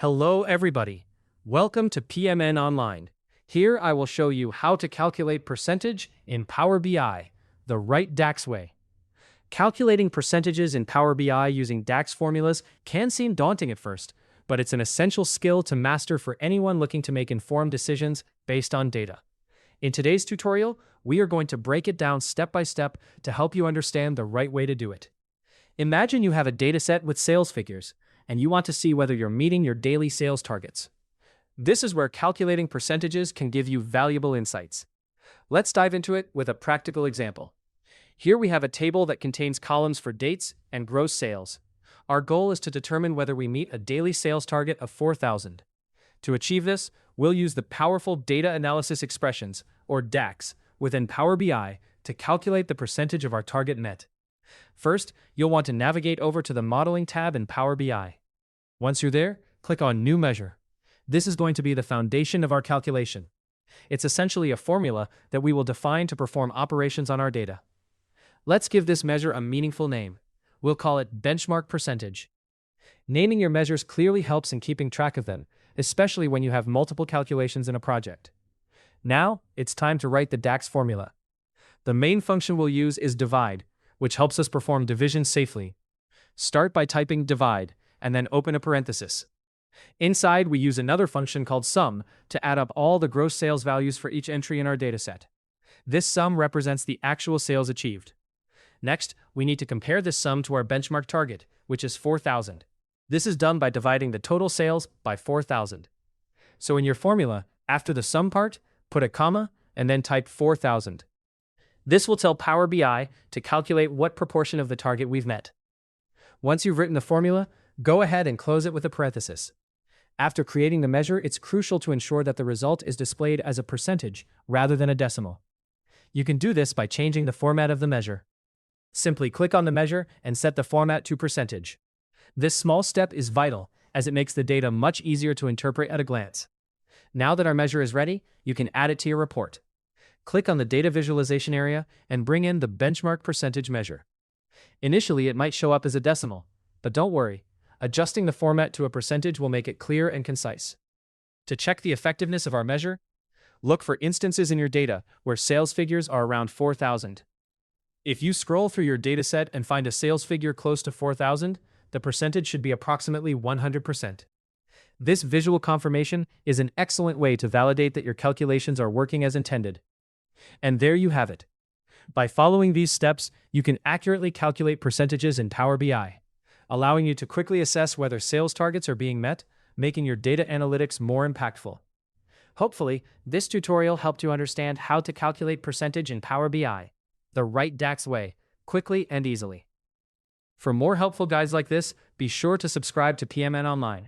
Hello everybody. Welcome to PMN Online. Here I will show you how to calculate percentage in Power BI, the right DAX way. Calculating percentages in Power BI using DAX formulas can seem daunting at first, but it's an essential skill to master for anyone looking to make informed decisions based on data. In today's tutorial, we are going to break it down step by step to help you understand the right way to do it. Imagine you have a dataset with sales figures, and you want to see whether you're meeting your daily sales targets. This is where calculating percentages can give you valuable insights. Let's dive into it with a practical example. Here we have a table that contains columns for dates and gross sales. Our goal is to determine whether we meet a daily sales target of 4,000. To achieve this, we'll use the powerful data analysis expressions, or DAX, within Power BI to calculate the percentage of our target met. First, you'll want to navigate over to the Modeling tab in Power BI. Once you're there, click on New Measure. This is going to be the foundation of our calculation. It's essentially a formula that we will define to perform operations on our data. Let's give this measure a meaningful name. We'll call it benchmark percentage. Naming your measures clearly helps in keeping track of them, especially when you have multiple calculations in a project. Now, it's time to write the DAX formula. The main function we'll use is divide, which helps us perform division safely. Start by typing divide, and then open a parenthesis. Inside, we use another function called sum to add up all the gross sales values for each entry in our dataset. This sum represents the actual sales achieved. Next, we need to compare this sum to our benchmark target, which is 4,000. This is done by dividing the total sales by 4,000. So in your formula, after the sum part, put a comma and then type 4,000. This will tell Power BI to calculate what proportion of the target we've met. Once you've written the formula, go ahead and close it with a parenthesis. After creating the measure, it's crucial to ensure that the result is displayed as a percentage rather than a decimal. You can do this by changing the format of the measure. Simply click on the measure and set the format to percentage. This small step is vital as it makes the data much easier to interpret at a glance. Now that our measure is ready, you can add it to your report. Click on the data visualization area and bring in the benchmark percentage measure. Initially, it might show up as a decimal, but don't worry. Adjusting the format to a percentage will make it clear and concise. To check the effectiveness of our measure, look for instances in your data where sales figures are around 4,000. If you scroll through your dataset and find a sales figure close to 4,000, the percentage should be approximately 100%. This visual confirmation is an excellent way to validate that your calculations are working as intended. And there you have it. By following these steps, you can accurately calculate percentages in Power BI, allowing you to quickly assess whether sales targets are being met, making your data analytics more impactful. Hopefully, this tutorial helped you understand how to calculate percentage in Power BI, the right DAX way, quickly and easily. For more helpful guides like this, be sure to subscribe to PMN Online.